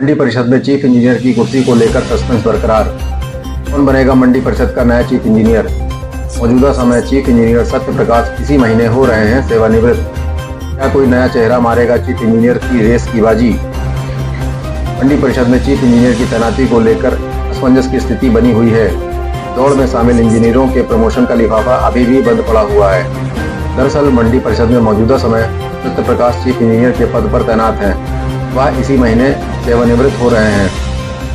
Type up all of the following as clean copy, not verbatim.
मंडी परिषद में chief engineer की कुर्सी को लेकर सस्पेंस बरकरार। कौन बनेगा मंडी परिषद का नया चीफ इंजीनियर? मौजूदा समय चीफ इंजीनियर सत्य प्रकाश इसी महीने हो रहे हैं सेवानिवृत्त। क्या कोई नया चेहरा मारेगा चीफ इंजीनियर की रेस की बाजी? मंडी परिषद में चीफ इंजीनियर की तैनाती को लेकर असमंजस की स्थिति बनी हुई है। दौड़ में शामिल इंजीनियरों के प्रमोशन का लिफाफा अभी भी बंद पड़ा हुआ है। दरअसल मंडी परिषद में मौजूदा समय सत्य प्रकाश चीफ इंजीनियर के पद पर तैनात हैं। वह इसी महीने सेवानिवृत्त हो रहे हैं।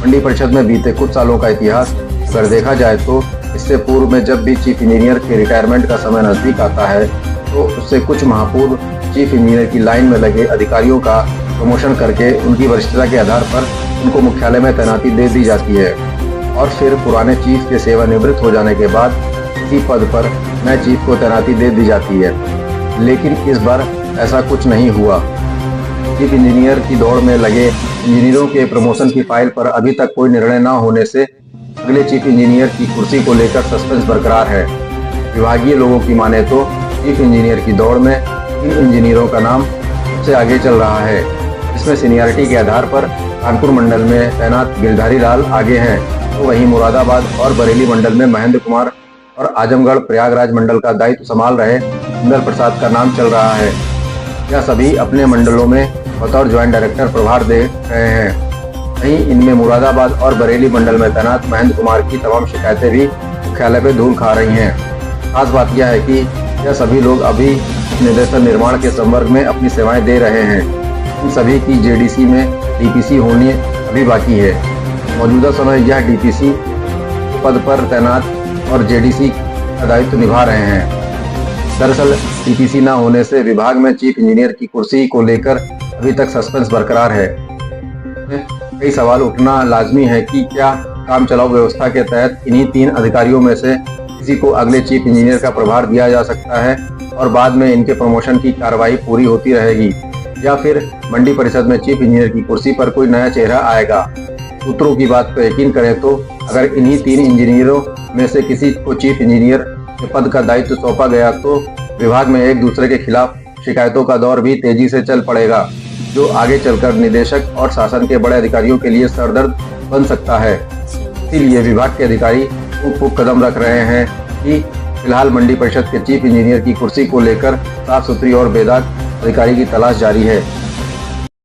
मंडी परिषद में बीते कुछ सालों का इतिहास अगर देखा जाए तो इससे पूर्व में जब भी चीफ इंजीनियर के रिटायरमेंट का समय नजदीक आता है तो उससे कुछ माह पूर्व चीफ इंजीनियर की लाइन में लगे अधिकारियों का प्रमोशन करके उनकी वरिष्ठता के आधार पर उनको मुख्यालय में तैनाती दे दी जाती है और फिर पुराने चीफ के सेवानिवृत्त हो जाने के बाद इसी पद पर नए चीफ को तैनाती दे दी जाती है। लेकिन इस बार ऐसा कुछ नहीं हुआ। चीफ इंजीनियर की दौड़ में लगे इंजीनियरों के प्रमोशन की फाइल पर अभी तक कोई निर्णय न होने से अगले चीफ इंजीनियर की कुर्सी को लेकर सस्पेंस बरकरार है। विभागीय लोगों की माने तो चीफ इंजीनियर की दौड़ में इन इंजीनियरों का नाम सबसे आगे चल रहा है। इसमें सीनियरिटी के आधार पर कानपुर मंडल में तैनात गिरधारी लाल आगे हैं, तो वहीं मुरादाबाद और बरेली मंडल में महेंद्र कुमार और आजमगढ़ प्रयागराज मंडल का दायित्व संभाल रहे सुंदर प्रसाद का नाम चल रहा है। यह सभी अपने मंडलों में बतौर ज्वाइंट डायरेक्टर प्रभार दे रहे हैं। वहीं इनमें मुरादाबाद और बरेली मंडल में तैनात महेंद्र कुमार की तमाम शिकायतें भी मुख्यालय पे धूल खा रही हैं। खास बात यह है कि यह सभी लोग अभी निदेशन निर्माण के संवर्ग में अपनी सेवाएं दे रहे हैं। इन सभी की जेडीसी में डीपीसी होनी अभी बाकी है। मौजूदा समय यह डीपीसी पद पर तैनात और जेडीसी का दायित्व निभा रहे हैं। दरअसल डीपीसी न होने से विभाग में चीफ इंजीनियर की कुर्सी को लेकर अभी तक सस्पेंस बरकरार है। कई सवाल उठना लाजमी है कि क्या काम चलाओ व्यवस्था के तहत इन्हीं 3 अधिकारियों में से किसी को अगले चीफ इंजीनियर का प्रभार दिया जा सकता है और बाद में इनके प्रमोशन की कार्रवाई पूरी होती रहेगी, या फिर मंडी परिषद में चीफ इंजीनियर की कुर्सी पर कोई नया चेहरा आएगा। सूत्रों की बात पर यकीन करें तो अगर इन्हीं 3 इंजीनियरों में से किसी को चीफ इंजीनियर के पद का दायित्व सौंपा गया तो विभाग में एक दूसरे के खिलाफ शिकायतों का दौर भी तेजी से चल पड़ेगा, जो आगे चलकर निदेशक और शासन के बड़े अधिकारियों के लिए सरदर्द बन सकता है। इसीलिए विभाग के अधिकारी खूब कदम रख रहे हैं कि फिलहाल मंडी परिषद के चीफ इंजीनियर की कुर्सी को लेकर साफ सुथरी और बेदाग अधिकारी की तलाश जारी है।